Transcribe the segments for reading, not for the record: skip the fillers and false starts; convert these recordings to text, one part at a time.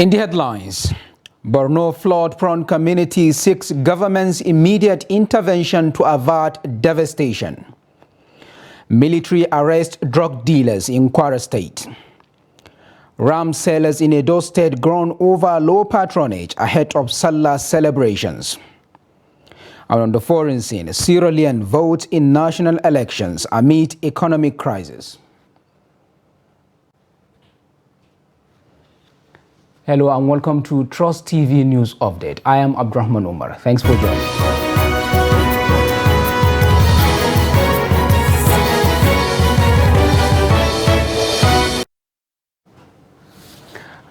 In the headlines, Borno flood-prone community seeks government's immediate intervention to avert devastation. Military arrest drug dealers in Kwara State. Ram sellers in Edo State groan over low patronage ahead of Salah celebrations. And on the foreign scene, Sierra Leone votes in national elections amid economic crisis. Hello and welcome to Trust TV News Update. I am Abdurrahman Umar. Thanks for joining.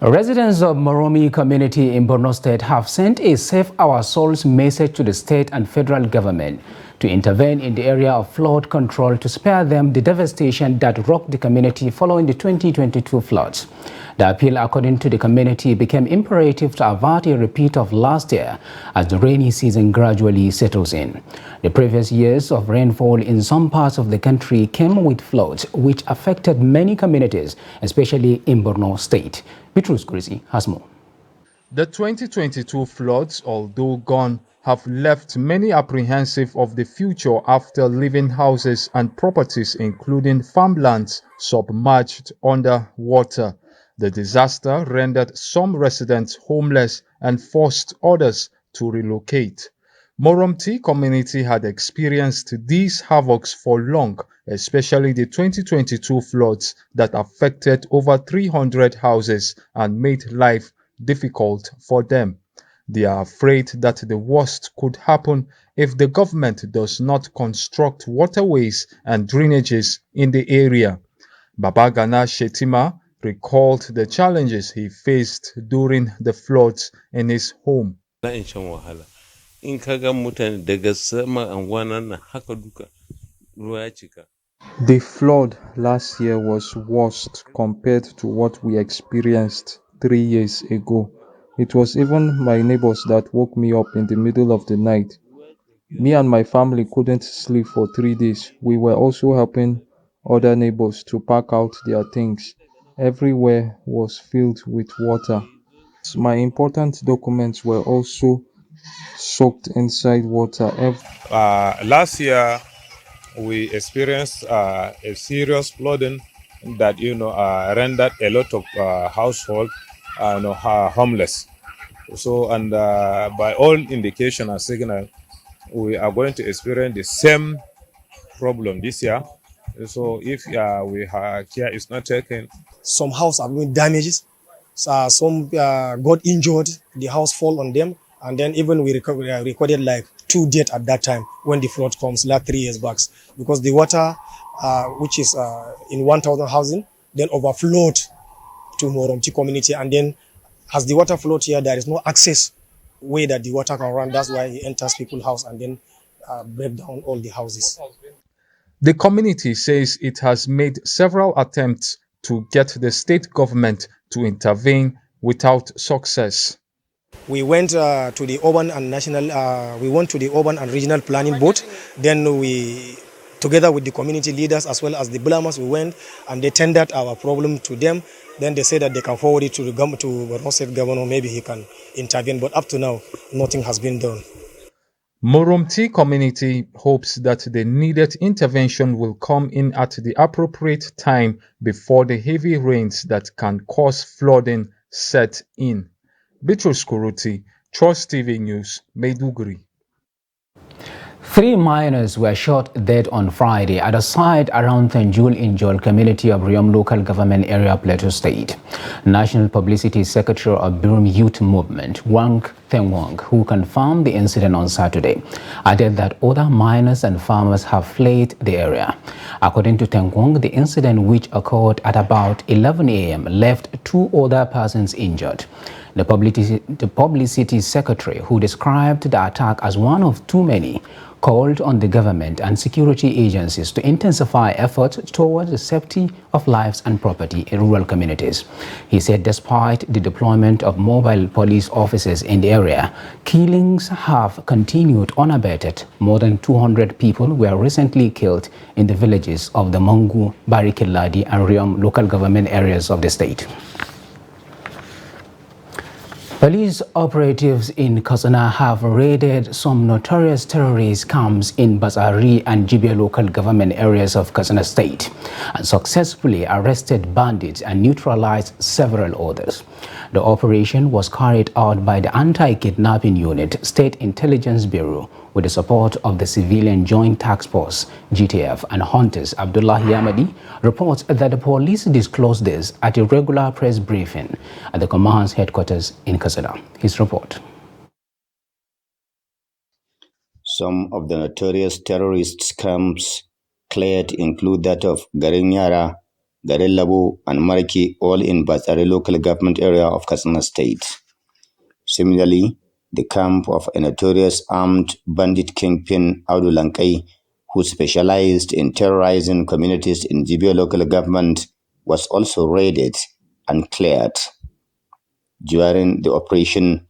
Residents of Moromi community in Borno State have sent a Save Our Souls message to the state and federal government to intervene in the area of flood control to spare them the devastation that rocked the community following the 2022 floods. The appeal, according to the community, became imperative to avert a repeat of last year as the rainy season gradually settles in. The previous years of rainfall in some parts of the country came with floods, which affected many communities, especially in Borno State. Bitrus Kurisi has more. The 2022 floods, although gone, have left many apprehensive of the future after leaving houses and properties, including farmlands, submerged under water. The disaster rendered some residents homeless and forced others to relocate. Moromti community had experienced these havocs for long, especially the 2022 floods that affected over 300 houses and made life difficult for them. They are afraid that the worst could happen if the government does not construct waterways and drainages in the area. Babagana Shetima recalled the challenges he faced during the floods in his home. The flood last year was worst compared to what we experienced 3 years ago. It was even my neighbors that woke me up in the middle of the night. Me and my family couldn't sleep for 3 days. We were also helping other neighbors to pack out their things. Everywhere was filled with water. My important documents were also soaked inside water. Last year, we experienced a serious flooding that rendered a lot of households homeless. So, and by all indication and signal, we are going to experience the same problem this year. So, if care is not taken, some houses have been damaged. Some got injured. The house fall on them, and then even we recorded like 2 deaths at that time when the flood comes, like 3 years back, because the water, which is in 1,000 housing, then overflowed to Moromti community, and then as the water flowed here, there is no access way that the water can run. That's why it enters people's house and then break down all the houses. The community says it has made several attempts to get the state government to intervene without success. We went to the urban and regional planning board. Then we, together with the community leaders as well as the Blamas, we went and they tendered our problem to them. Then they said that they can forward it to the government, to Borno State Governor, maybe he can intervene. But up to now, nothing has been done. Moromti community hopes that the needed intervention will come in at the appropriate time before the heavy rains that can cause flooding set in. Bitrus Kurisi, Trust TV News, Maiduguri. 3 miners were shot dead on Friday at a site around Tanjul in Jol community of Riom local government area, Plateau State. National Publicity Secretary of Birom Youth Movement, Wang Thengwang, who confirmed the incident on Saturday, added that other miners and farmers have fled the area. According to Thengwang, the incident, which occurred at about 11 a.m., left 2 other persons injured. The Publicity Secretary, who described the attack as one of too many, called on the government and security agencies to intensify efforts towards the safety of lives and property in rural communities. He said despite the deployment of mobile police officers in the area, killings have continued unabated. More than 200 people were recently killed in the villages of the Mangu, Barikiladi and Riom local government areas of the state. Police operatives in Katsina have raided some notorious terrorist camps in Bazari and Jibia local government areas of Katsina State and successfully arrested bandits and neutralized several others. The operation was carried out by the Anti-Kidnapping Unit, State Intelligence Bureau, with the support of the Civilian Joint Task Force, GTF, and hunters. Abdullah Yamadi reports that the police disclosed this at a regular press briefing at the command's headquarters in Katsina. His report. Some of the notorious terrorist camps cleared include that of Garinyara, Garellabo, and Mariki, all in Bazari local government area of Katsina State. Similarly, the camp of a notorious armed bandit kingpin, Audu Lankai, who specialized in terrorizing communities in Jibia local government, was also raided and cleared. During the operation,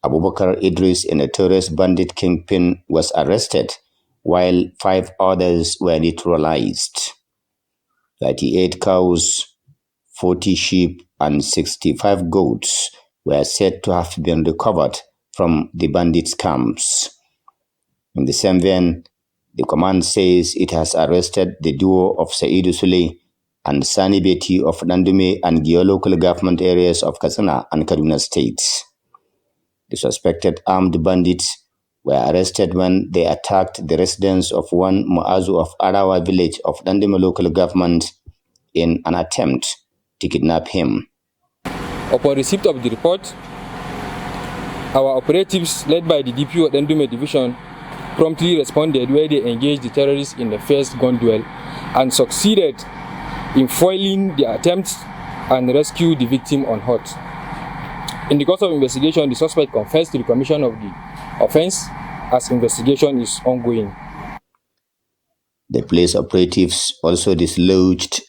Abubakar Idris, a notorious bandit kingpin, was arrested, while 5 others were neutralized. 38 cows, 40 sheep, and 65 goats were said to have been recovered from the bandits' camps. In the same vein, the command says it has arrested the duo of Saidu Sule and Sani Beti of Nandume and Gio local government areas of Katsina and Kaduna states. The suspected armed bandits were arrested when they attacked the residence of one Muazu of Arawa village of Nandume local government in an attempt to kidnap him. Upon receipt of the report, our operatives led by the DPO Nandume Division promptly responded, where they engaged the terrorists in the first gun duel and succeeded in foiling the attempt and rescued the victim unhurt. In the course of investigation, the suspect confessed to the commission of the offense as investigation is ongoing. The police operatives also dislodged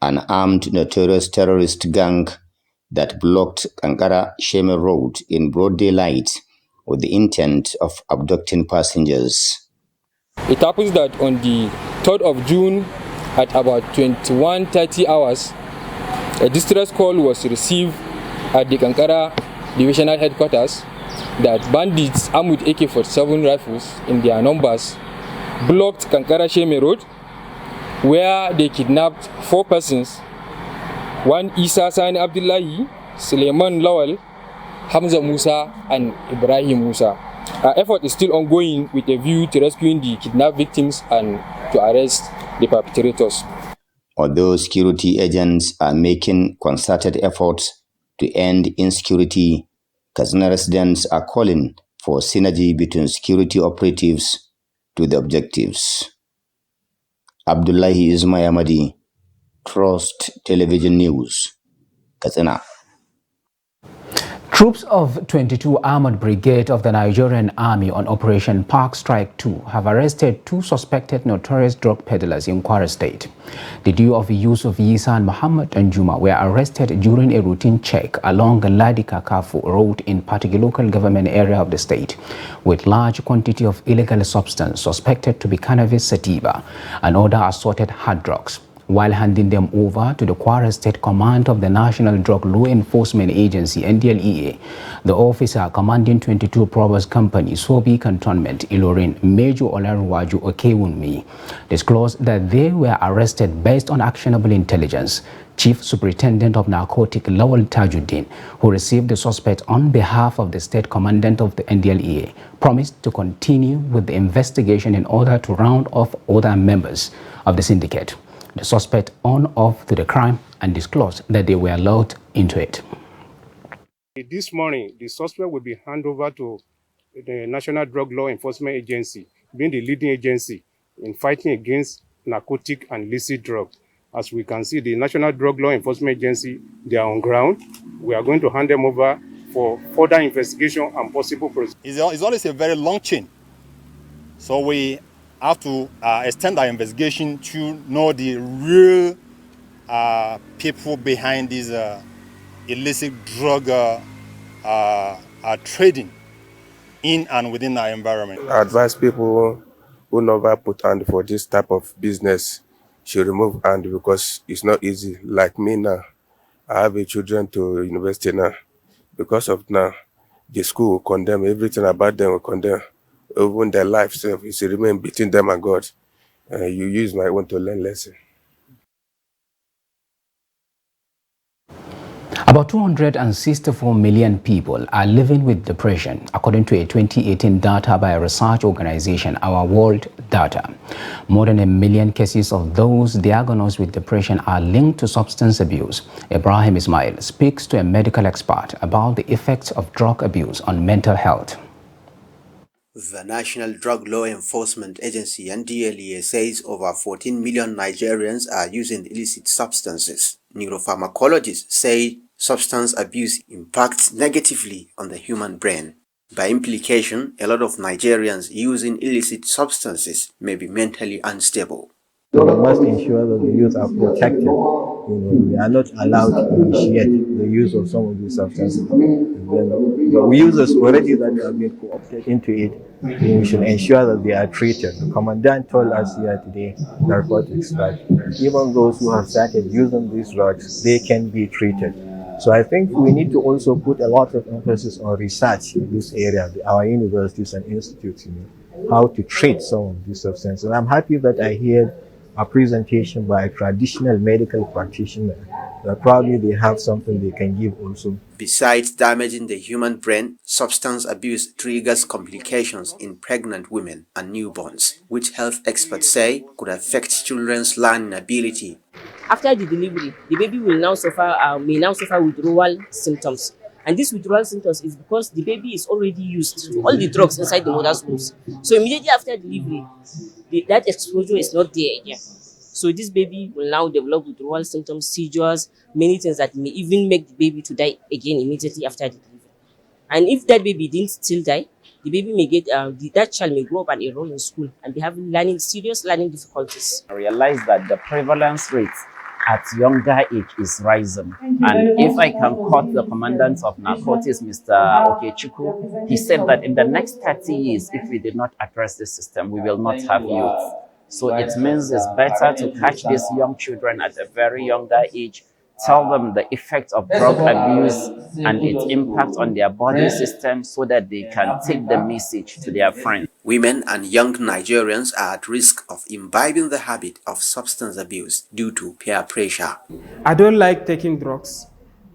an armed notorious terrorist gang that blocked Kankara Sheme Road in broad daylight with the intent of abducting passengers. It happens that on the 3rd of June at about 21:30 hours, a distress call was received at the Kankara Divisional Headquarters that bandits armed with AK-47 rifles in their numbers blocked Kankara Sheme Road, where they kidnapped 4 persons, one Isa Sani Abdullahi, Suleiman Lawal, Hamza Musa, and Ibrahim Musa. Our effort is still ongoing with a view to rescuing the kidnapped victims and to arrest the perpetrators. Although security agents are making concerted efforts to end insecurity, Katsina residents are calling for synergy between security operatives to the objectives. Abdullahi Ismayamadi, Trust Television News, Katsina. Troops of 22 Armored Brigade of the Nigerian Army on Operation Park Strike 2 have arrested 2 suspected notorious drug peddlers in Kwara State. The duo of Yusuf Yisan Muhammad and Juma were arrested during a routine check along Ladika Kafu Road in Patigi local government area of the state with large quantity of illegal substance suspected to be cannabis sativa and other assorted hard drugs. While handing them over to the Kwara State Command of the National Drug Law Enforcement Agency, NDLEA, the officer commanding 22 Probers Company, Sobi Cantonment, Ilorin, Major Olaruwaju Okewunmi, disclosed that they were arrested based on actionable intelligence. Chief Superintendent of Narcotic Lawal Tajuddin, who received the suspect on behalf of the State Commandant of the NDLEA, promised to continue with the investigation in order to round off other members of the syndicate. The suspect owned up to the crime and disclosed that they were lured into it. This morning, the suspect will be handed over to the National Drug Law Enforcement Agency, being the leading agency in fighting against narcotic and illicit drugs. As we can see, the National Drug Law Enforcement Agency, they are on ground. We are going to hand them over for further investigation and possible prosecution. It's always a very long chain. So we have to extend our investigation to know the real people behind this illicit drug trading in and within our environment. I advise people who never put hand for this type of business should remove hand because it's not easy. Like me now, I have a children to university now. Because of now, the school will condemn, everything about them will condemn. Even their life self is to remain between them and God. You use my own to learn lesson. About 264 million people are living with depression, according to a 2018 data by a research organization, Our World Data. More than 1 million cases of those diagnosed with depression are linked to substance abuse. Ibrahim Ismail speaks to a medical expert about the effects of drug abuse on mental health. The National Drug Law Enforcement Agency (NDLEA) says over 14 million Nigerians are using illicit substances. Neuropharmacologists say substance abuse impacts negatively on the human brain. By implication, a lot of Nigerians using illicit substances may be mentally unstable. We must ensure that the youth are protected. We are not allowed to initiate the use of some of these substances. And then the users already that have been co-opted into it, we should ensure that they are treated. The commandant told us here today, narcotics, that even those who have started using these drugs, they can be treated. So I think we need to also put a lot of emphasis on research in this area, our universities and institutes, how to treat some of these substances. And I'm happy that I heard a presentation by a traditional medical practitioner. Probably they have something they can give also. Besides damaging the human brain, substance abuse triggers complications in pregnant women and newborns, which health experts say could affect children's learning ability. After the delivery, the baby will now may now suffer withdrawal symptoms. And this withdrawal symptoms is because the baby is already used to all the drugs inside the mother's womb. So immediately after delivery, that exposure is not there again. So this baby will now develop withdrawal symptoms, seizures, many things that may even make the baby to die again immediately after the delivery. And if that baby didn't still die, the baby may get, that child may grow up and enroll in school and be having serious learning difficulties. I realize that the prevalence rate at younger age is rising. And if I can quote the commandant of narcotics, Mr. Okechukwu, he said that in the next 30 years, if we did not address this system, we will not have youth. So it means it's better to catch these young children at a very younger age, tell them the effect of drug abuse and its impact on their body system so that they can take the message to their friends. Women and young Nigerians are at risk of imbibing the habit of substance abuse due to peer pressure. I don't like taking drugs.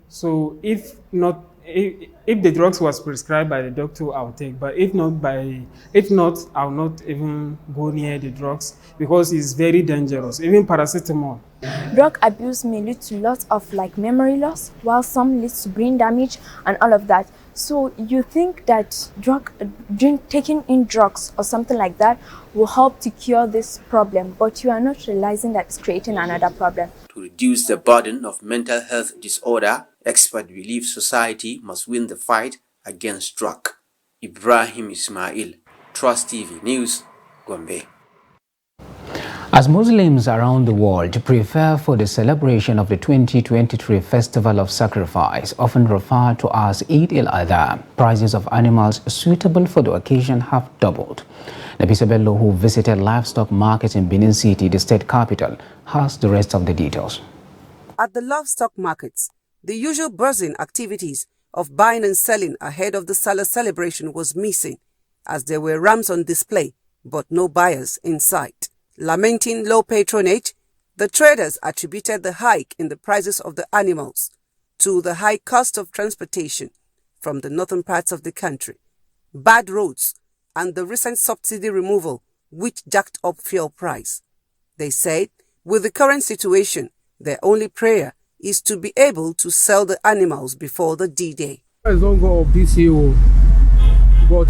So if the drugs was prescribed by the doctor, I'll take. But if not, I'll not even go near the drugs because it's very dangerous. Even paracetamol. Drug abuse may lead to lots of memory loss, while some leads to brain damage and all of that. So you think that taking in drugs or something like that will help to cure this problem, but you are not realizing that it's creating another problem. To reduce the burden of mental health disorder, experts believe society must win the fight against drug. Ibrahim Ismail, Trust TV News, Gombe. As Muslims around the world prepare for the celebration of the 2023 Festival of Sacrifice, often referred to as Eid al-Adha, prices of animals suitable for the occasion have doubled. Nafisa Bello, who visited livestock markets in Benin City, the state capital, has the rest of the details. At the livestock markets, the usual buzzing activities of buying and selling ahead of the Salah celebration was missing, as there were rams on display, but no buyers in sight. Lamenting low patronage, the traders attributed the hike in the prices of the animals to the high cost of transportation from the northern parts of the country, bad roads, and the recent subsidy removal, which jacked up fuel price. They said, with the current situation, their only prayer is to be able to sell the animals before the D-Day. Price don't go up this year, but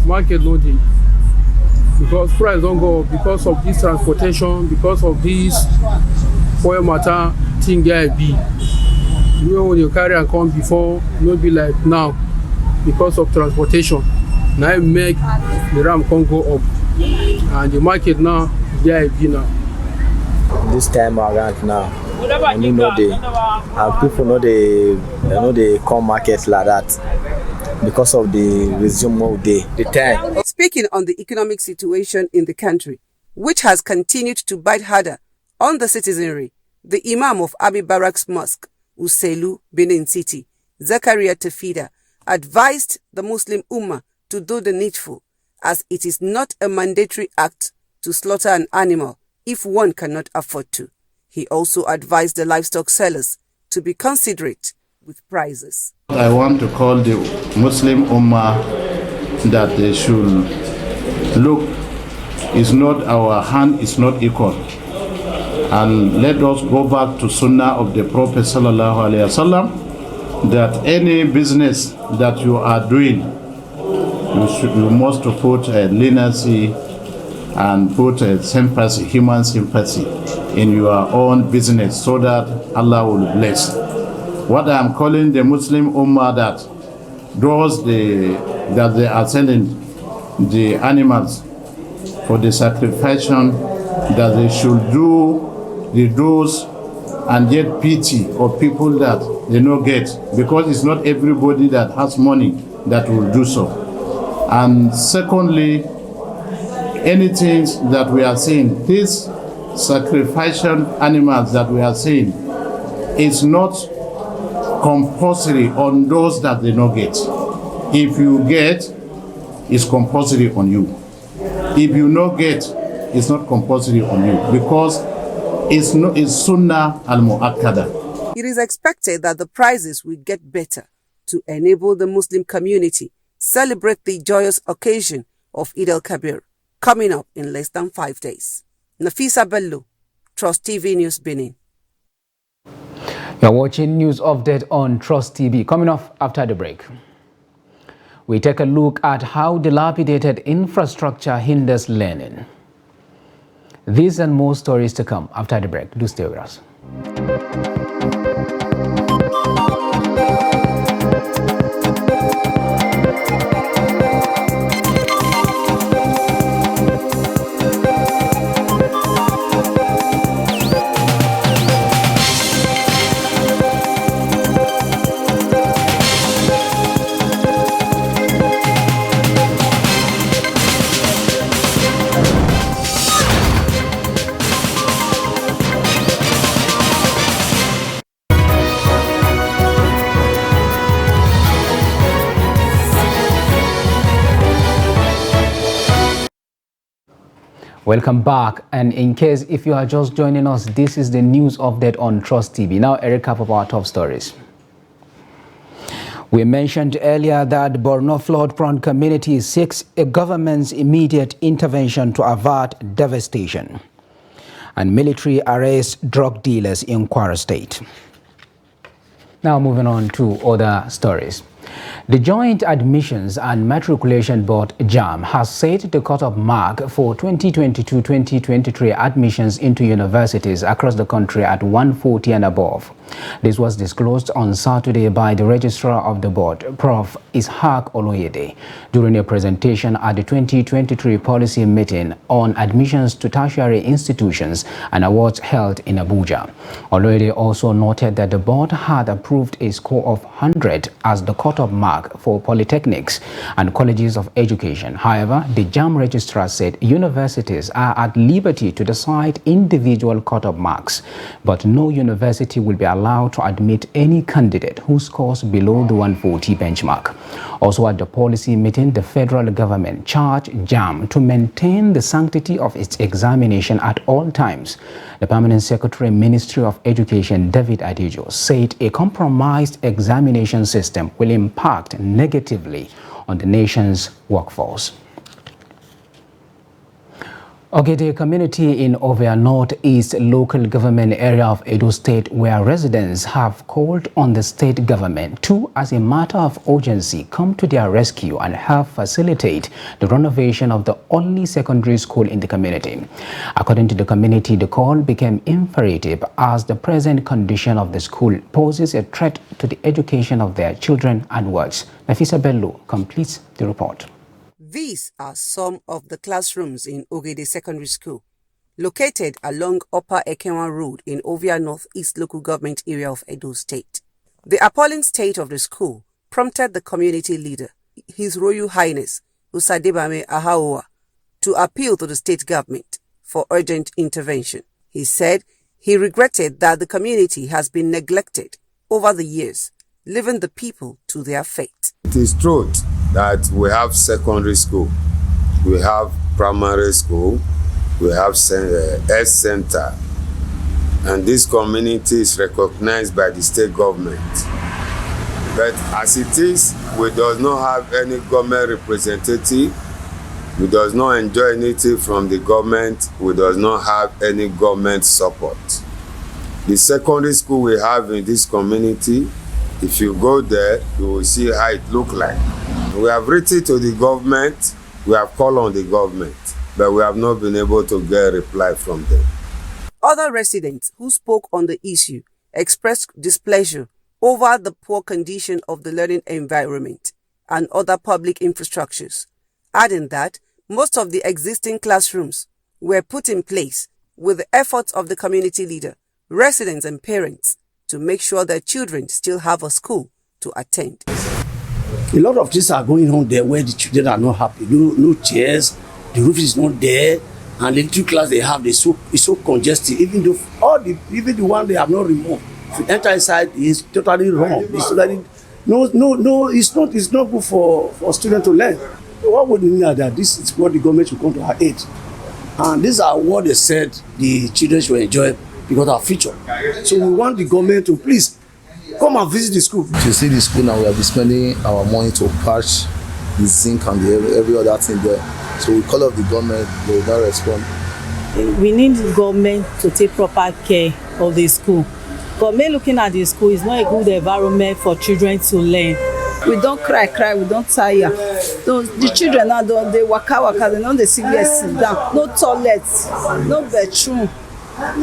market loading. Because price don't go up because of this transportation, because of this oil matter thing there be. You know, when you carry and come before, not be like now, because of transportation. Now it make the ram can't go up. And the market now, there be now. This time around now, people know they come market like that because of the resume of the time. Speaking on the economic situation in the country, which has continued to bite harder on the citizenry, the Imam of Abi Barracks Mosque, Uselu, Benin City, Zakaria Tafida, advised the Muslim Ummah to do the needful, as it is not a mandatory act to slaughter an animal if one cannot afford to. He also advised the livestock sellers to be considerate with prices. I want to call the Muslim Ummah that they should look, is not our hand is not equal. And let us go back to Sunnah of the Prophet Sallallahu Alaihi Wasallam, that any business that you are doing, you must put a leniency and put a sympathy, human sympathy in your own business so that Allah will bless. What I am calling the Muslim Ummah, that those that they are selling the animals for the sacrification, that they should do the dose and get pity of people that they don't get, because it's not everybody that has money that will do so. And secondly, anything that we are seeing, these sacrificial animals that we are seeing, is not compulsory on those that they don't get. If you get, it's compulsory on you. If you not get, it's not compulsory on you, because it's Sunnah al-Mu'akkada. It is expected that the prices will get better to enable the Muslim community celebrate the joyous occasion of Eid al-Kabir, coming up in less than 5 days. Nafisa Bello, Trust TV News, Benin. You're watching News Update on Trust TV. Coming off after the break, we take a look at how dilapidated infrastructure hinders learning. These and more stories to come after the break. Do stay with us. Welcome back, and in case if you are just joining us, this is the news update on Trust TV. Now, a recap of our top stories. We mentioned earlier that Borno flood-prone community seeks a government's immediate intervention to avert devastation. And military arrests drug dealers in Kwara State. Now moving on to other stories. The Joint Admissions and Matriculation Board (JAMB) has set the cut-off mark for 2022-2023 admissions into universities across the country at 140 and above. This was disclosed on Saturday by the Registrar of the Board, Prof. Ishaq Oloyede, during a presentation at the 2023 policy meeting on admissions to tertiary institutions and awards held in Abuja. Oloyede also noted that the board had approved a score of 100 as the cut-off mark for polytechnics and colleges of education. However, the JAMB registrar said universities are at liberty to decide individual cut-off marks, but no university will be allowed to admit any candidate who scores below the 140 benchmark. Also at the policy meeting, the federal government charged JAMB to maintain the sanctity of its examination at all times. The Permanent Secretary, Ministry of Education, David Adejo, said a compromised examination system will impact negatively on the nation's workforce. Ogede community in Ovia Northeast local government area of Edo State, where residents have called on the state government to, as a matter of urgency, come to their rescue and help facilitate the renovation of the only secondary school in the community. According to the community, the call became imperative as the present condition of the school poses a threat to the education of their children and works. Nafisa Bello completes the report. These are some of the classrooms in Ogede Secondary School, located along Upper Ekenwa Road in Ovia Northeast Local Government Area of Edo State. The appalling state of the school prompted the community leader, His Royal Highness Usadebame Ahaoa, to appeal to the state government for urgent intervention. He said he regretted that the community has been neglected over the years, leaving the people to their fate. It is truth that we have secondary school, we have primary school, we have health center, and this community is recognized by the state government. But as it is, we do not have any government representative. We do not enjoy anything from the government. We do not have any government support. The secondary school we have in this community, if you go there, you will see how it looks like. We have written to the government, we have called on the government, but we have not been able to get a reply from them. Other residents who spoke on the issue expressed displeasure over the poor condition of the learning environment and other public infrastructures, adding that most of the existing classrooms were put in place with the efforts of the community leader, residents and parents to make sure their children still have a school to attend. A lot of things are going on there where the children are not happy. No chairs, the roof is not there, and the little class they have, it's so congested. Even the one they have not removed, if you enter inside, it's totally wrong. It's totally it's not good for students to learn. What would mean that this is what the government should come to our aid, and these are what they said the children should enjoy because of our future. So we want the government to please come and visit the school. You see the school now, we have been spending our money to patch the zinc and every other thing there. So we call up the government, they will not respond. We need the government to take proper care of the school. Government looking at the school is not a good environment for children to learn. We don't cry, we don't tire. The children now, they waka, they know they sit down. No toilets, no bedroom.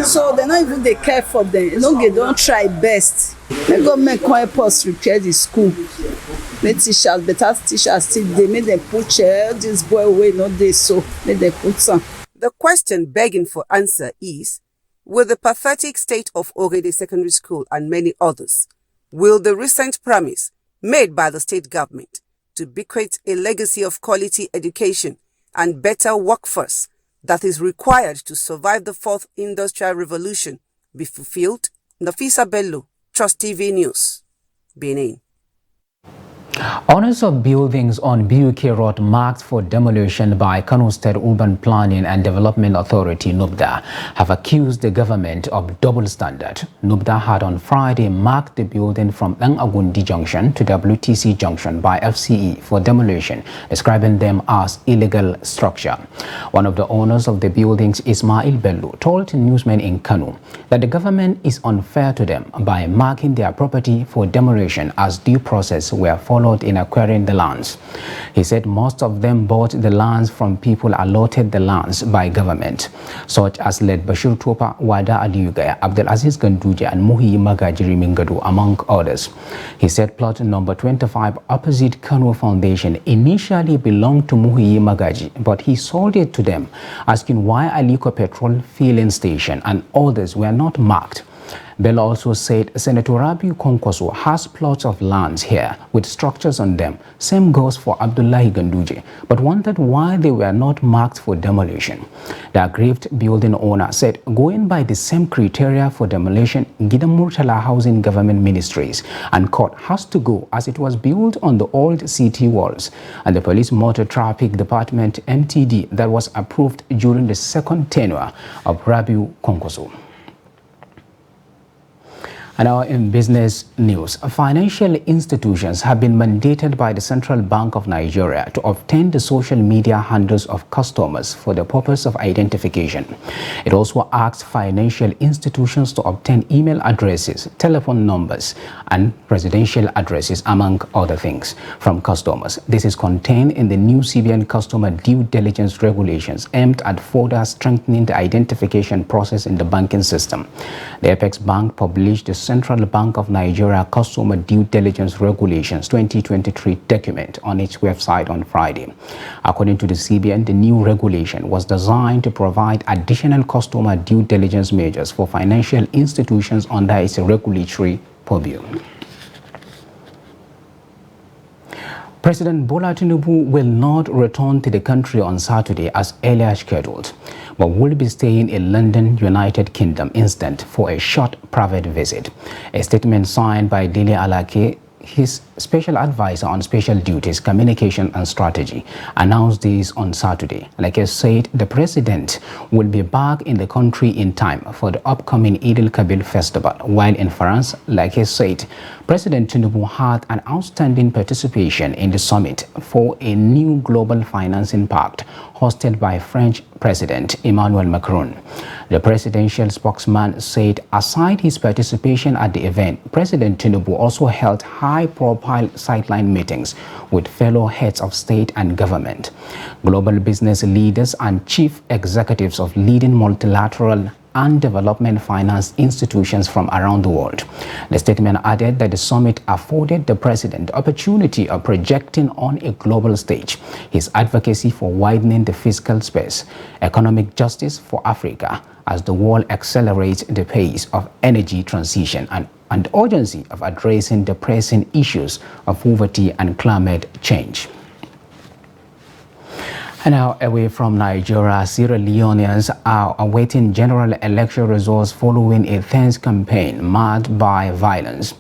So they don't even they care for them. They don't try best. The government can help us repair the school. Make teachers, better teachers still they make them put chair. This boy away, not they so make them put some. The question begging for answer is, with the pathetic state of Ogede Secondary School and many others, will the recent promise made by the state government to bequeath a legacy of quality education and better workforce that is required to survive the fourth industrial revolution be fulfilled? Nafisa Bello, Trust TV News, Benin. Owners of buildings on BUK Road marked for demolition by Kano State Urban Planning and Development Authority (NUPDA) have accused the government of double standard. NUPDA had on Friday marked the building from Agundi Junction to WTC Junction by FCE for demolition, describing them as illegal structure. One of the owners of the buildings, Ismail Bello, told newsmen in Kano that the government is unfair to them by marking their property for demolition as due process were followed in acquiring the lands. He said most of them bought the lands from people allotted the lands by government, such as led Bashir Topa, Wada Aliyugaya, Abdulaziz Ganduje and Muhi Magajiri Mingadu, among others. He said plot number 25 opposite Kano Foundation initially belonged to Muhi Magaji, but he sold it to them, asking why Aliko Petrol Filling Station and others were not marked. Bello also said Senator Rabiu Kwankwaso has plots of lands here with structures on them. Same goes for Abdullahi Ganduje, but wondered why they were not marked for demolition. The aggrieved building owner said going by the same criteria for demolition, Gidan Murtala Housing Government Ministries and court has to go as it was built on the old city walls, and the Police Motor Traffic Department MTD that was approved during the second tenure of Rabiu Kwankwaso. And now in business news, financial institutions have been mandated by the Central Bank of Nigeria to obtain the social media handles of customers for the purpose of identification. It also asks financial institutions to obtain email addresses, telephone numbers, and residential addresses, among other things, from customers. This is contained in the new CBN Customer Due Diligence Regulations aimed at further strengthening the identification process in the banking system. The Apex Bank published the Central Bank of Nigeria Customer Due Diligence Regulations 2023 document on its website on Friday. According to the CBN, the new regulation was designed to provide additional customer due diligence measures for financial institutions under its regulatory purview. President Bola Tinubu will not return to the country on Saturday as earlier scheduled, but will be staying in London, United Kingdom instead for a short private visit. A statement signed by Dele Alake, his special advisor on special duties, communication and strategy, announced this on Saturday. Like I said, the president will be back in the country in time for the upcoming Eid al-Kabir festival. While in France, like I said, President Tinubu had an outstanding participation in the summit for a new global financing pact hosted by French President Emmanuel Macron. The presidential spokesman said aside his participation at the event, President Tinubu also held high-profile sideline meetings with fellow heads of state and government, global business leaders and chief executives of leading multilateral and development finance institutions from around the world. The statement added that the summit afforded the president the opportunity of projecting on a global stage his advocacy for widening the fiscal space, economic justice for Africa as the world accelerates the pace of energy transition and the urgency of addressing the pressing issues of poverty and climate change. And now, away from Nigeria, Sierra Leoneans are awaiting general election results following a tense campaign marked by violence.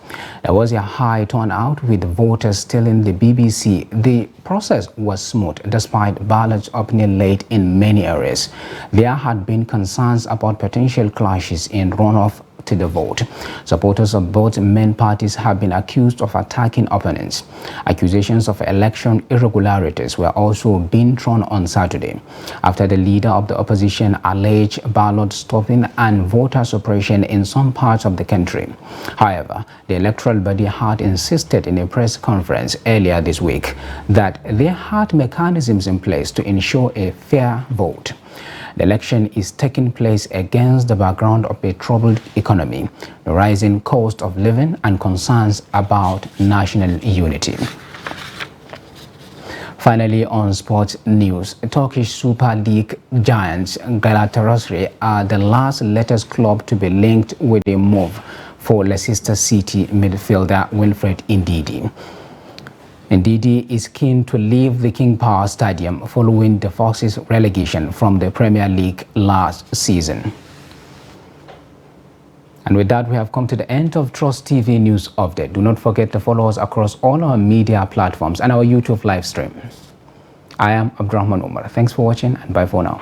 There was a high turnout with voters telling the BBC the process was smooth despite ballots opening late in many areas. There had been concerns about potential clashes in runoff to the vote. Supporters of both main parties have been accused of attacking opponents. Accusations of election irregularities were also being thrown on Saturday after the leader of the opposition alleged ballot stuffing and voter suppression in some parts of the country. However, the electoral body had insisted in a press conference earlier this week that they had mechanisms in place to ensure a fair vote. The election is taking place against the background of a troubled economy, the rising cost of living, and concerns about national unity. Finally, on sports news, Turkish Super League giants Galatasaray are the latest club to be linked with a move for Leicester City midfielder Wilfred Ndidi. Ndidi is keen to leave the King Power Stadium following the Foxes' relegation from the Premier League last season. And with that, we have come to the end of Trust TV News Update. Do not forget to follow us across all our media platforms and our YouTube live stream. I am Abdurrahman Umar. Thanks for watching and bye for now.